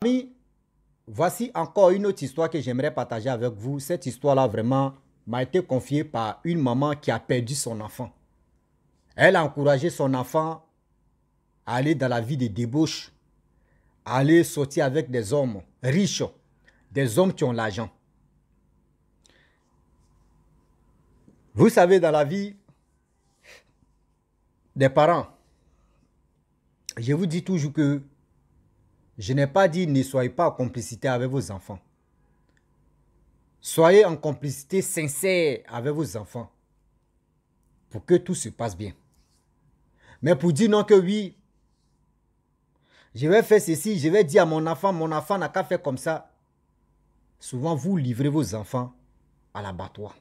Amis, voici encore une autre histoire que j'aimerais partager avec vous. Cette histoire-là, vraiment, m'a été confiée par une maman qui a perdu son enfant. Elle a encouragé son enfant à aller dans la vie de débauche, à aller sortir avec des hommes riches, des hommes qui ont l'argent. Vous savez, dans la vie des parents, je vous dis toujours que je n'ai pas dit ne soyez pas en complicité avec vos enfants. Soyez en complicité sincère avec vos enfants pour que tout se passe bien. Mais pour dire non que oui, je vais faire ceci, je vais dire à mon enfant n'a qu'à faire comme ça. Souvent, vous livrez vos enfants à l'abattoir.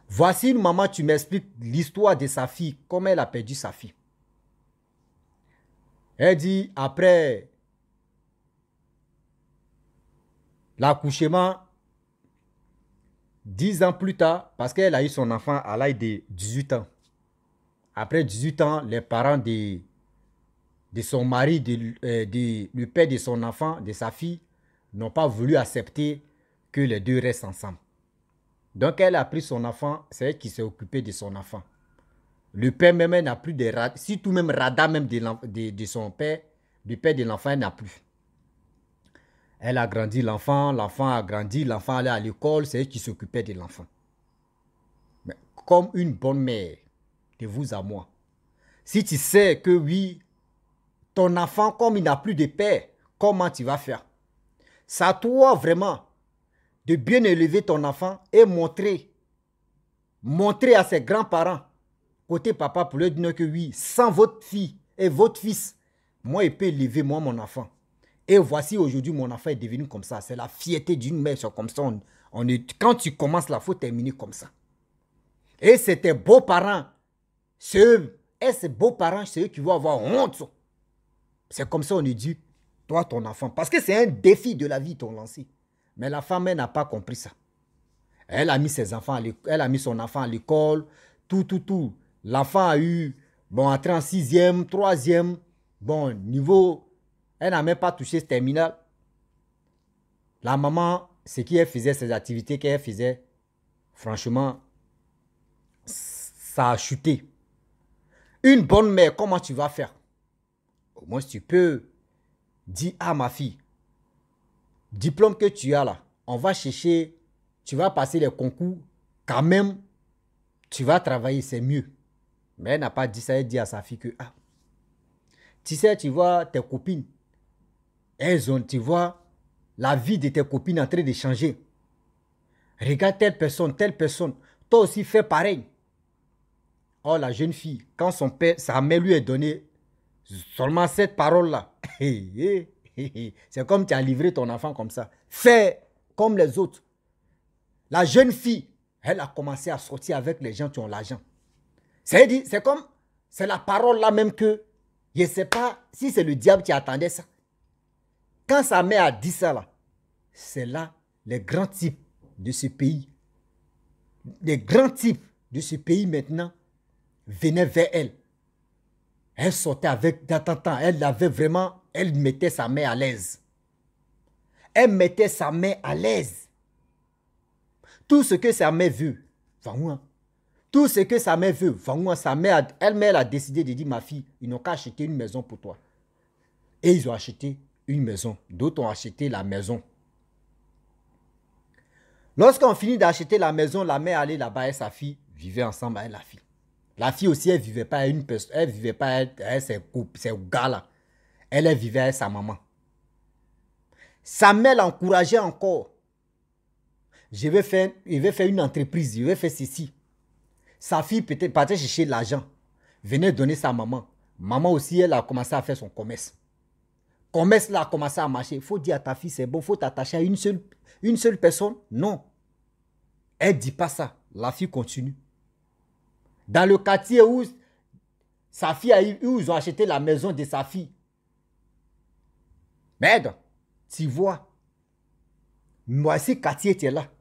Voici une maman, tu m'expliques l'histoire de sa fille, comment elle a perdu sa fille. Elle dit, après l'accouchement, 10 ans plus tard, parce qu'elle a eu son enfant à l'âge de 18 ans. Après 18 ans, les parents de son mari, le père de son enfant, de sa fille, n'ont pas voulu accepter que les deux restent ensemble. Donc, elle a pris son enfant, c'est elle qui s'est occupée de son enfant. Le père même n'a plus de radar, surtout même radar même de son père, du père de l'enfant, elle n'a plus. Elle a grandi l'enfant a grandi, l'enfant allait à l'école, c'est elle qui s'occupait de l'enfant. Mais comme une bonne mère, de vous à moi, si tu sais que oui, ton enfant, comme il n'a plus de père, comment tu vas faire? C'est à toi vraiment de bien élever ton enfant et montrer à ses grands-parents, côté papa, pour leur dire que oui, sans votre fille et votre fils, moi, je peux élever moi, mon enfant. Et voici aujourd'hui, mon enfant est devenu comme ça. C'est la fierté d'une mère, c'est comme ça. Quand tu commences là, il faut terminer comme ça. Et c'est tes beaux-parents, c'est eux. Et ces beaux-parents, c'est eux qui vont avoir honte. C'est comme ça on est dit, toi, ton enfant. Parce que c'est un défi de la vie, ton lancé. Mais la femme, elle n'a pas compris ça. Elle a mis ses enfants à l'école, elle a mis son enfant à l'école, tout. L'enfant a eu, entré en 6e, 3e, niveau, elle n'a même pas touché ce terminal. La maman, ce qu'elle faisait, ses activités qu'elle faisait, franchement, ça a chuté. Une bonne mère, comment tu vas faire? Au moins, tu peux dire à ma fille, diplôme que tu as là, on va chercher, tu vas passer les concours, quand même, tu vas travailler, c'est mieux. Mais elle n'a pas dit ça, elle dit à sa fille que, tu sais, tu vois tes copines, tu vois la vie de tes copines en train de changer. Regarde telle personne, toi aussi fais pareil. Oh, la jeune fille, quand son père, sa mère lui a donné seulement cette parole-là, c'est comme tu as livré ton enfant comme ça. Fais comme les autres. La jeune fille, elle a commencé à sortir avec les gens qui ont l'argent. C'est comme, c'est la parole là même que, je ne sais pas si c'est le diable qui attendait ça. Quand sa mère a dit ça là, c'est là les grands types de ce pays. Les grands types de ce pays maintenant venaient vers elle. Elle sortait avec temps. Elle avait vraiment, elle mettait sa mère à l'aise. Elle mettait sa mère à l'aise. Tout ce que sa mère veut, va-moi. Tout ce que sa mère veut, va-moi. Sa mère, elle a décidé de dire, ma fille, ils n'ont qu'à acheter une maison pour toi. Et ils ont acheté une maison. D'autres ont acheté la maison. Lorsqu'on finit d'acheter la maison, la mère allait là-bas et sa fille vivaient ensemble avec la fille. La fille aussi, elle ne vivait pas avec une personne, elle ne vivait pas avec ses gars-là. Elle vivait avec sa maman. Sa mère l'encourageait encore. Je vais faire une entreprise, je vais faire ceci. Sa fille peut-être partait chercher l'argent, venait donner sa maman. Maman aussi, elle a commencé à faire son commerce. Commerce là a commencé à marcher. Il faut dire à ta fille, c'est bon, il faut t'attacher à une seule personne. Non. Elle ne dit pas ça. La fille continue. Dans le quartier où sa fille a eu, où ils ont acheté la maison de sa fille. Merde, tu vois, voici quartier tu es là.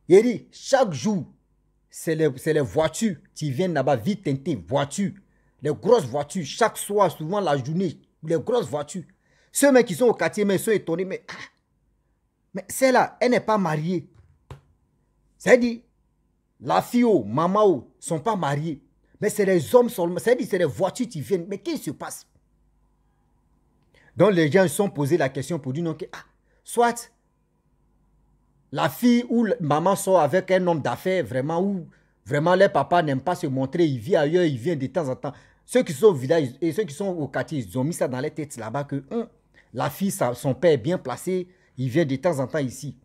Il dit, chaque jour, c'est les voitures qui viennent là-bas, vite teintées, voitures. Les grosses voitures, chaque soir, souvent la journée, les grosses voitures. Ceux mecs qui sont au quartier, mais ils sont étonnés. Mais celle-là, elle n'est pas mariée. C'est-à-dire, la fille ou maman ou sont pas mariés. Mais c'est les hommes seulement. C'est-à-dire, c'est les voitures qui viennent. Mais qu'est-ce qui se passe? Donc, les gens se sont posé la question pour dire non, que, soit la fille ou la maman sort avec un homme d'affaires vraiment où vraiment les papas n'aiment pas se montrer. Il vit ailleurs, il vient de temps en temps. Ceux qui sont au village et ceux qui sont au quartier, ils ont mis ça dans les têtes là-bas que la fille, son père est bien placé. Il vient de temps en temps ici.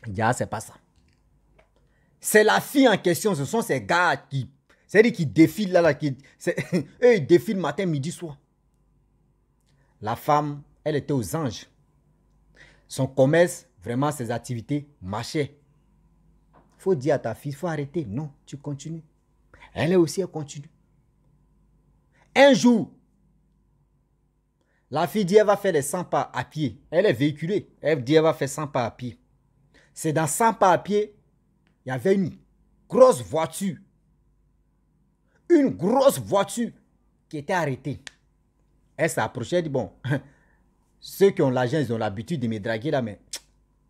Il dit, c'est pas ça. C'est la fille en question, ce sont ces gars qui, c'est-à-dire qui défilent là, eux ils défilent matin, midi, soir. La femme, elle était aux anges. Son commerce, vraiment ses activités marchaient. Il faut dire à ta fille, il faut arrêter. Non, tu continues. Elle aussi, elle continue. Un jour, la fille dit, elle va faire les 100 pas à pied. Elle est véhiculée. Elle dit, elle va faire 100 pas à pied. C'est dans 100 pas à pied, il y avait une grosse voiture. Une grosse voiture qui était arrêtée. Elle s'approchait, elle dit, bon, ceux qui ont l'argent, ils ont l'habitude de me draguer là, mais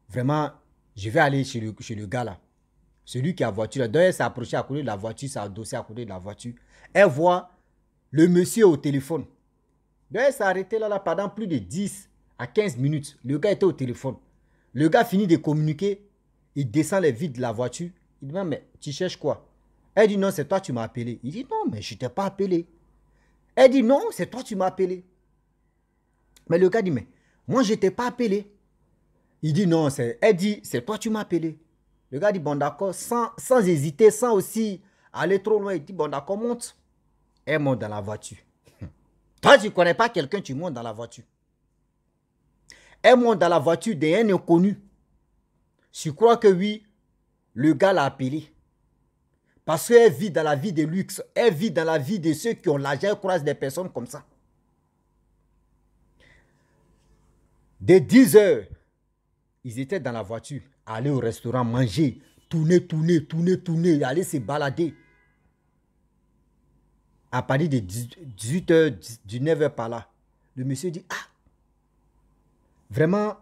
vraiment, je vais aller chez le gars là. Celui qui a la voiture là. Donc elle s'est approchée à côté de la voiture, s'est adossée à côté de la voiture. Elle voit le monsieur au téléphone. Donc elle s'est arrêtée là pendant plus de 10 à 15 minutes. Le gars était au téléphone. Le gars finit de communiquer. Il descend les vitres de la voiture. Il dit, mais tu cherches quoi? Elle dit, non, c'est toi, tu m'as appelé. Il dit, non, mais je ne t'ai pas appelé. Elle dit, non, c'est toi, tu m'as appelé. Mais le gars dit, mais moi, je ne t'ai pas appelé. Il dit, non, elle dit, c'est toi, tu m'as appelé. Le gars dit, bon, d'accord, sans hésiter, sans aussi aller trop loin. Il dit, bon, d'accord, monte. Elle monte dans la voiture. Toi, tu ne connais pas quelqu'un, tu montes dans la voiture. Elle monte dans la voiture d'un inconnu. Je crois que oui, le gars l'a appelé. Parce qu'elle vit dans la vie de luxe. Elle vit dans la vie de ceux qui ont l'argent. Elle croise des personnes comme ça. Dès 10 heures, ils étaient dans la voiture. Aller au restaurant, manger, tourner, aller se balader. À partir de 18 heures, 19 heures par là, le monsieur dit, vraiment,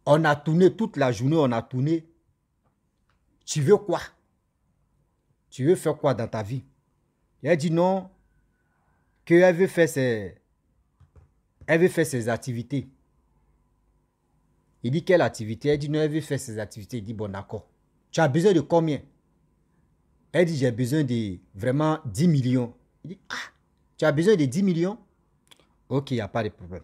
on a tourné toute la journée, on a tourné. Tu veux quoi? Tu veux faire quoi dans ta vie? Elle dit non, qu'elle veut faire ses activités. Il dit quelle activité? Elle dit non, elle veut faire ses activités. Il dit bon d'accord. Tu as besoin de combien? Elle dit j'ai besoin de vraiment 10 millions. Il dit tu as besoin de 10 millions? Ok, il n'y a pas de problème.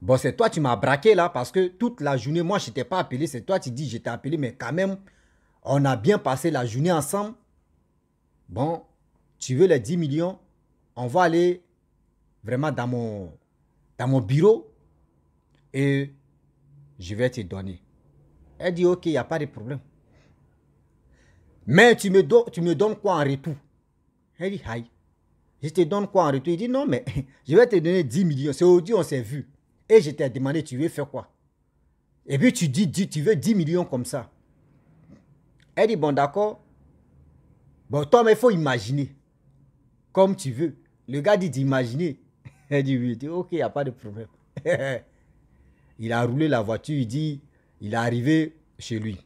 Bon, c'est toi, tu m'as braqué là parce que toute la journée, moi, je ne t'ai pas appelé. C'est toi, tu dis je t'ai appelé, mais quand même, on a bien passé la journée ensemble. Bon, tu veux les 10 millions? On va aller vraiment dans mon bureau et je vais te donner. Elle dit, ok, il n'y a pas de problème. Mais tu me donnes quoi en retour? Elle dit, aïe, je te donne quoi en retour? Il dit, non, mais je vais te donner 10 millions. C'est aujourd'hui, on s'est vu. Et je t'ai demandé, tu veux faire quoi? Et puis tu dis, tu veux 10 millions comme ça. Elle dit, bon, d'accord. Bon, toi, mais il faut imaginer. Comme tu veux. Le gars dit d'imaginer. Elle dit, oui. Il dit, ok, il n'y a pas de problème. Il a roulé la voiture, il dit, il est arrivé chez lui.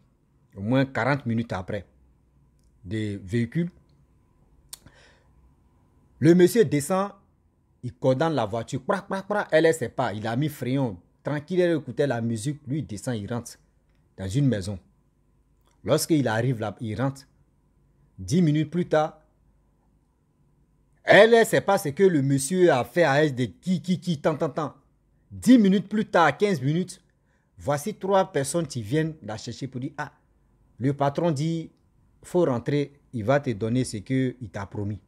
Au moins 40 minutes après. Des véhicules. Le monsieur descend, il condamne la voiture. Elle ne sait pas. Il a mis frein. Tranquille, il écoutait la musique. Lui, il descend, il rentre dans une maison. Lorsqu'il arrive là, il rentre. 10 minutes plus tard, elle ne sait pas ce que le monsieur a fait à elle de tant. 10 minutes plus tard, 15 minutes, voici 3 personnes qui viennent la chercher pour dire, le patron dit, il faut rentrer, il va te donner ce qu'il t'a promis.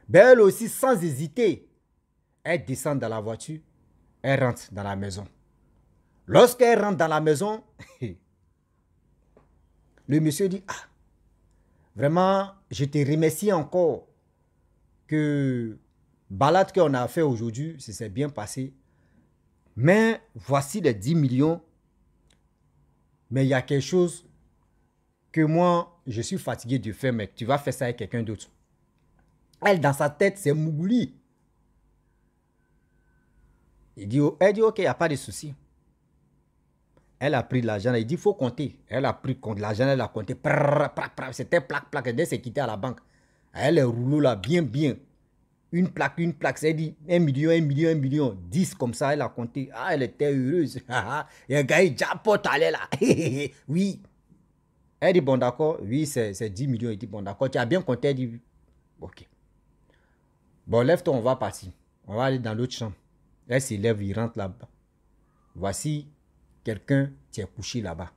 Ben elle aussi, sans hésiter, elle descend dans la voiture, elle rentre dans la maison. Lorsqu'elle rentre dans la maison, le monsieur dit, vraiment, je te remercie encore que balade qu'on a fait aujourd'hui, ça s'est bien passé. Mais voici les 10 millions. Mais il y a quelque chose que moi, je suis fatigué de faire, mais tu vas faire ça avec quelqu'un d'autre. Elle, dans sa tête, c'est Mougouli. Elle dit, ok, il n'y a pas de souci. Elle a pris l'argent, il dit, il faut compter. Elle a pris l'argent, elle a compté. C'était plaque, plaque. Dès qu'elle quitté à la banque, elle est roulée là, bien, bien. Une plaque, elle dit 1 million, 1 million, 1 million. 10 comme ça, elle a compté. Ah, elle était heureuse. Et un gars, il japote, allait là. Oui. Elle dit, bon, d'accord. Oui, c'est 10 millions. Il dit, bon, d'accord. Tu as bien compté. Elle dit, ok. Bon, lève-toi, on va partir. On va aller dans l'autre chambre. Elle s'élève, il rentre là-bas. Voici quelqu'un qui est couché là-bas.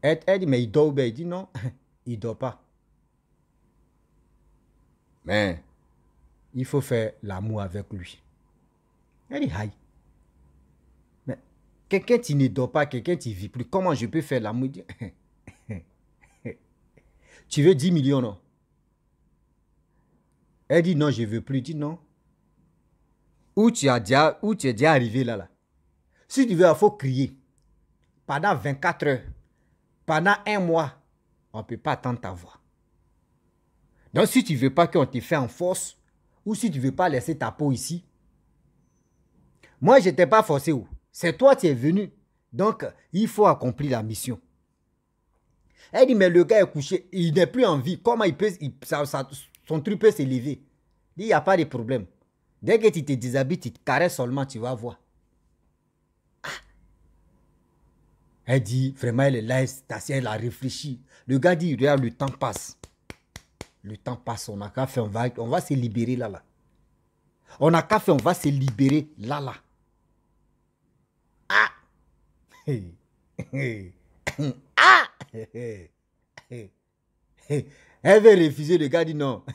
Elle dit, mais il dort bien. Il dit, non, il ne dort pas. Mais il faut faire l'amour avec lui. Elle dit, aïe. Mais quelqu'un qui ne dort pas, quelqu'un qui ne vit plus, comment je peux faire l'amour? Il dit, tu veux 10 millions, non? Elle dit, non, je ne veux plus. Il dit, non. Où tu es déjà arrivé là, là. Si tu veux, il faut crier. Pendant 24 heures, pendant 1 mois, on ne peut pas attendre ta voix. Donc, si tu ne veux pas qu'on te fasse en force, ou si tu ne veux pas laisser ta peau ici, moi, je n'étais pas forcé. C'est toi qui es venu. Donc, il faut accomplir la mission. Elle dit, mais le gars est couché, il n'est plus en vie. Comment il peut, son truc peut s'élever? Il n'y a pas de problème. Dès que tu te déshabilles, tu te caresses seulement, tu vas voir. Ah. Elle dit, vraiment, elle est là, elle a réfléchi. Le gars dit, regarde, le temps passe. Le temps passe, on n'a qu'à faire, on va se libérer là, là. On n'a qu'à faire, on va se libérer là, là. Ah! Ah! Elle veut refuser, le gars dit non.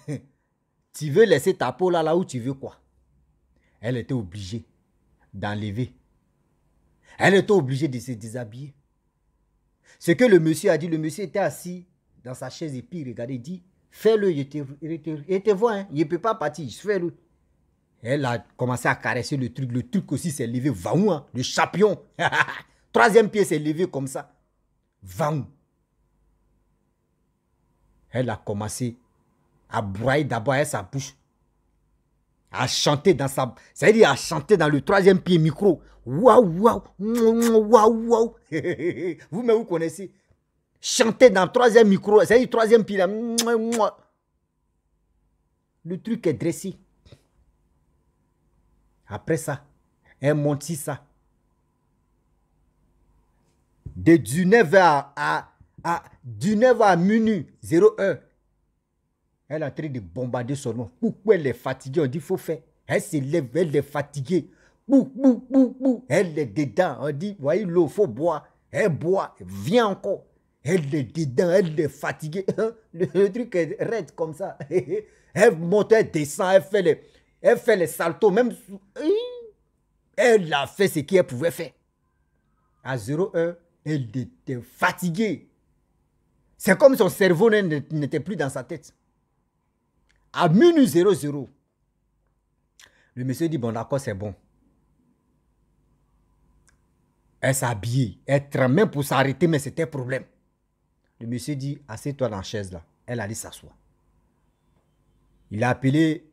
Tu veux laisser ta peau là, là où tu veux quoi? Elle était obligée d'enlever. Elle était obligée de se déshabiller. Ce que le monsieur a dit, le monsieur était assis dans sa chaise et puis il regardait, il dit, fais-le, il te voit, hein, il ne peut pas partir, fais-le. Elle a commencé à caresser le truc aussi s'est levé, vaou, hein, le champion. Troisième pied s'est levé comme ça. Vaou. Elle a commencé à broyer d'abord avec sa bouche. À chanter dans sa... C'est-à-dire à chanter dans le troisième pied micro. Waouh, waouh, waouh, waouh. Vous-même, vous connaissez. Chanter dans le troisième micro. C'est-à-dire le troisième pied là. Le truc est dressé. Après ça, elle monte ça. De 19h du 9h à minuit 01. Elle est en train de bombarder seulement. Pourquoi elle est fatiguée? On dit qu'il faut faire. Elle se lève, elle est fatiguée. Bou, bou, bou, bou. Elle est dedans. On dit, voyez l'eau, il faut boire. Elle boit, viens encore. Elle est dedans, elle est fatiguée. Le truc est raide comme ça. Elle monte, elle descend, elle fait les saltos. Même, elle a fait ce qu'elle pouvait faire. À 01, elle était fatiguée. C'est comme si son cerveau n'était plus dans sa tête. À minuit 00, le monsieur dit, bon d'accord, c'est bon. Elle s'habille, elle tremble même pour s'arrêter, mais c'était un problème. Le monsieur dit, assieds-toi dans la chaise là. Elle allait s'asseoir. Il a appelé,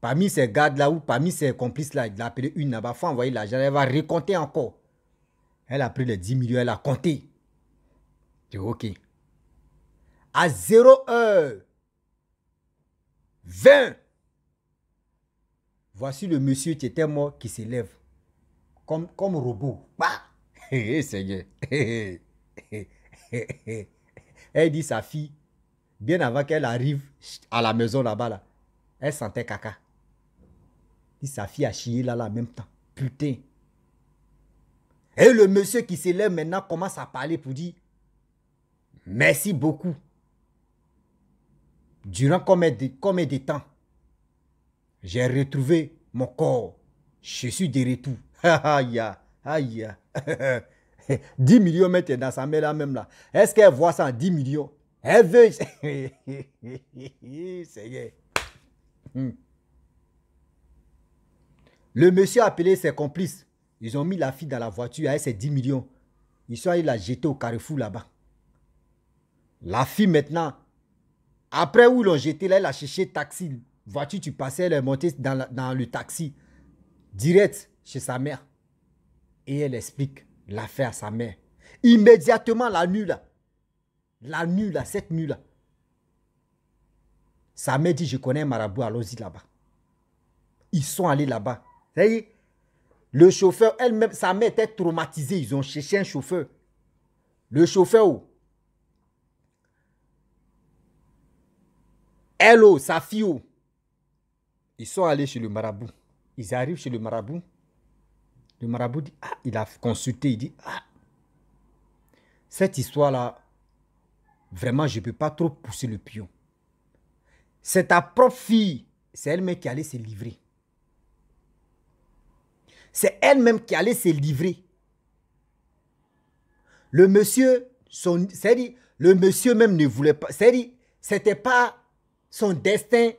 parmi ses gardes là, ou parmi ses complices là, il a appelé une là-bas, il faut envoyer l'argent, elle va recompter encore. Elle a pris les 10 millions, elle a compté. Je dis, ok. À 0h20, voici le monsieur qui était mort qui s'élève. Comme robot. Bah! Seigneur. Elle dit sa fille, bien avant qu'elle arrive à la maison là-bas, là, elle sentait caca. Dit sa fille a chié là, en même temps. Putain. Et le monsieur qui s'élève maintenant commence à parler pour dire merci beaucoup. Durant combien de temps j'ai retrouvé mon corps. Je suis de retour. Aïe, aïe. 10 millions mettent dans sa main là même là. Est-ce qu'elle voit ça en 10 millions? Elle veut. Seigneur. Le monsieur a appelé ses complices. Ils ont mis la fille dans la voiture avec ses 10 millions. Ils sont allés la jeter au carrefour là-bas. La fille maintenant, après où ils l'ont jeté là, elle a cherché taxi. Voiture, tu passais, elle est montée dans le taxi. direct chez sa mère. Et elle explique l'affaire à sa mère. Immédiatement, la nuit là, cette nuit là, sa mère dit, je connais un marabout, allons-y là-bas. Ils sont allés là-bas. Vous voyez, le chauffeur, elle-même, sa mère était traumatisée. Ils ont cherché un chauffeur. Le chauffeur, elle, sa fille, ils sont allés chez le marabout. Ils arrivent chez le marabout. Le marabout dit, ah, il a consulté, il dit, ah, cette histoire-là, vraiment, je ne peux pas trop pousser le pion. C'est ta propre fille, c'est elle-même qui allait se livrer. C'est elle-même qui allait se livrer. Le monsieur, c'est-à-dire, le monsieur même ne voulait pas, c'est-à-dire, c'était pas son destin.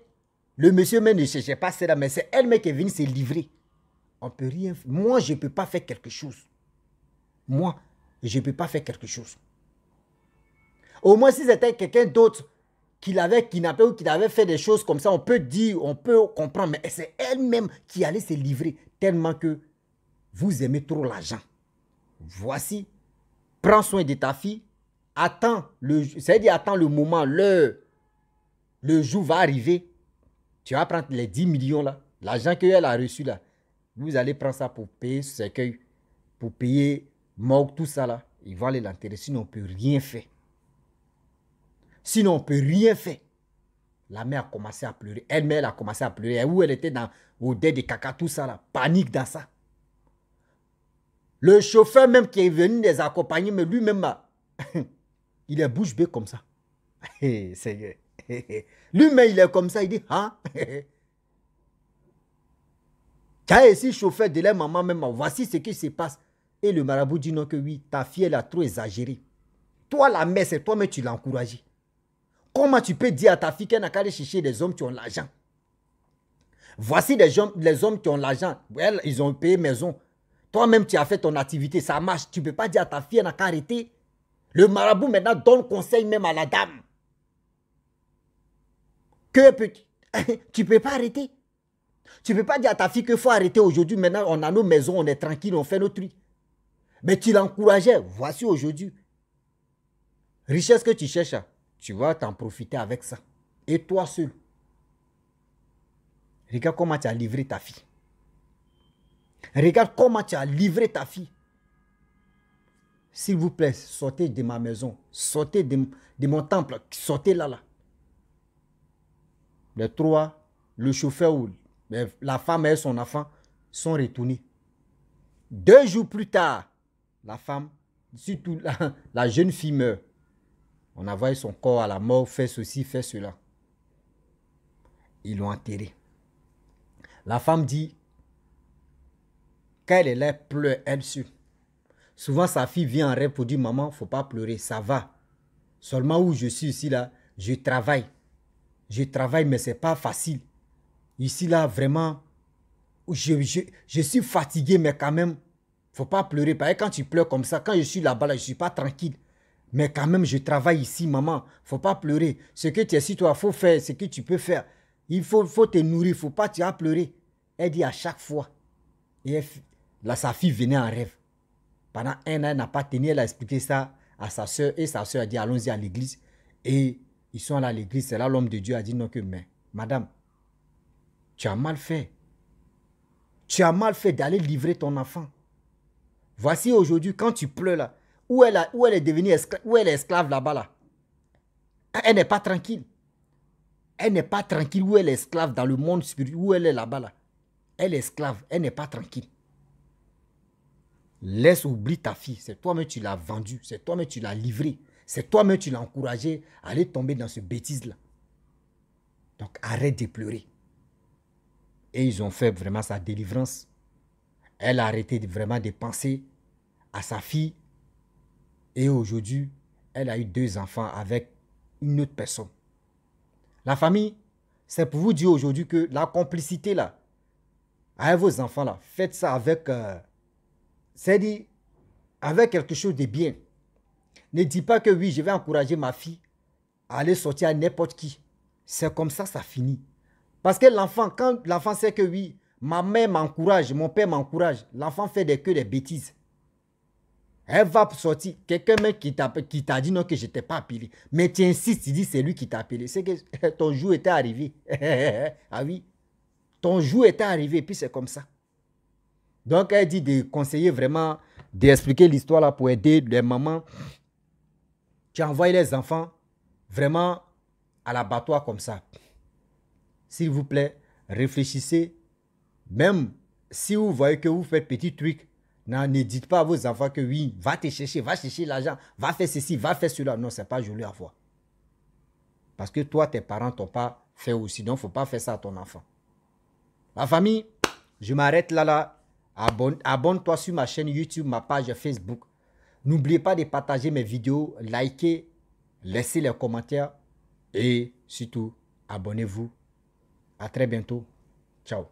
Le monsieur même ne cherchait pas cela, mais c'est elle-même qui est venue se livrer. On peut rien faire. Moi, je ne peux pas faire quelque chose. Moi, je ne peux pas faire quelque chose. Au moins, si c'était quelqu'un d'autre qui l'avait kidnappé ou qui avait fait des choses comme ça, on peut dire, on peut comprendre, mais c'est elle-même qui allait se livrer tellement que vous aimez trop l'argent. Voici, prends soin de ta fille, attends le moment, le jour va arriver, tu vas prendre les 10 millions là, l'argent qu'elle a reçu là, vous allez prendre ça pour payer ce cercueil, pour payer morgue, tout ça là, ils vont aller l'enterrer, sinon on ne peut rien faire. Sinon, on ne peut rien faire. La mère a commencé à pleurer. Elle-même a commencé à pleurer. Où elle était au dé de caca, tout ça, là, panique dans ça. Le chauffeur même qui est venu les accompagner, mais lui-même, il est bouche bée comme ça. Seigneur. Lui-même, il est comme ça. Il dit, hein? Quand ici, chauffeur de la maman même, voici ce qui se passe. Et le marabout dit non que oui, ta fille, elle a trop exagéré. Toi, la mère, c'est toi-même, tu l'as encouragée. Comment tu peux dire à ta fille qu'elle n'a qu'à aller chercher des hommes qui ont l'argent? Voici les hommes qui ont l'argent. Ils ont payé maison. Toi-même, tu as fait ton activité, ça marche. Tu ne peux pas dire à ta fille, elle n'a qu'à arrêter. Le marabout maintenant donne conseil même à la dame. Que tu ne peux pas arrêter. Tu ne peux pas dire à ta fille qu'il faut arrêter aujourd'hui. Maintenant, on a nos maisons, on est tranquille, on fait nos trucs. Mais tu l'encourageais. Voici aujourd'hui. Richesse que tu cherches, tu vas t'en profiter avec ça. Et toi seul. Regarde comment tu as livré ta fille. Regarde comment tu as livré ta fille. S'il vous plaît, sortez de ma maison. Sortez de mon temple. Sortez là. Les trois, le chauffeur ou la femme et son enfant sont retournés. 2 jours plus tard, la femme, surtout la jeune fille meurt. On a envoyé son corps à la mort, fait ceci, fait cela. Ils l'ont enterré. La femme dit, quand elle est là, elle pleure, elle suit. Souvent, sa fille vient en rêve pour dire, maman, il ne faut pas pleurer, ça va. Seulement où je suis ici, là, je travaille. Je travaille, mais ce n'est pas facile. Ici, là, vraiment, je suis fatigué, mais quand même, il ne faut pas pleurer. Parce que quand tu pleures comme ça, quand je suis là-bas, là, je ne suis pas tranquille. Mais quand même, je travaille ici, maman. Il ne faut pas pleurer. Ce que tu es ici, toi, il faut faire ce que tu peux faire. Il faut te nourrir. Il ne faut pas tu as pleurer. Elle dit à chaque fois. Et là, sa fille venait en rêve. Pendant 1 an, elle n'a pas tenu. Elle a expliqué ça à sa soeur. Et sa soeur a dit, allons-y à l'église. Et ils sont allés à l'église. C'est là l'homme de Dieu a dit, non que, mais, madame, tu as mal fait. Tu as mal fait d'aller livrer ton enfant. Voici aujourd'hui, quand tu pleures là, où elle est devenue esclave, où elle est esclave là-bas là. Elle n'est pas tranquille. Elle n'est pas tranquille où elle est esclave dans le monde spirituel, où elle est là-bas là. Elle est esclave, elle n'est pas tranquille. Laisse oublier ta fille, c'est toi-même tu l'as vendue, c'est toi-même tu l'as livrée, c'est toi-même tu l'as encouragée à aller tomber dans ce bêtise là. Donc arrête de pleurer. Et ils ont fait vraiment sa délivrance. Elle a arrêté vraiment de penser à sa fille. Et aujourd'hui, elle a eu 2 enfants avec une autre personne. La famille, c'est pour vous dire aujourd'hui que la complicité là, avec vos enfants là, faites ça avec, c'est-à-dire, avec quelque chose de bien. Ne dis pas que oui, je vais encourager ma fille à aller sortir à n'importe qui. C'est comme ça, ça finit. Parce que l'enfant, quand l'enfant sait que oui, Ma mère m'encourage, mon père m'encourage. L'enfant fait que des bêtises. Elle va sortir. Quelqu'un qui t'a dit non que je t'ai pas appelé. Mais tu insistes, tu dis c'est lui qui t'a appelé. C'est que ton jour était arrivé. Ah oui. Ton jour était arrivé, puis c'est comme ça. Donc, elle dit de conseiller vraiment, d'expliquer l'histoire là pour aider les mamans. Tu envoies les enfants vraiment à l'abattoir comme ça. S'il vous plaît, réfléchissez. Même si vous voyez que vous faites petit truc, ne dites pas à vos enfants que oui, va chercher l'argent, va faire ceci, va faire cela. Non, ce n'est pas joli à voir. Parce que toi, tes parents t'ont pas fait aussi. Donc, il ne faut pas faire ça à ton enfant. La famille, je m'arrête là. Abonne-toi sur ma chaîne YouTube, ma page Facebook. N'oubliez pas de partager mes vidéos, liker, laisser les commentaires et surtout, abonnez-vous. À très bientôt. Ciao.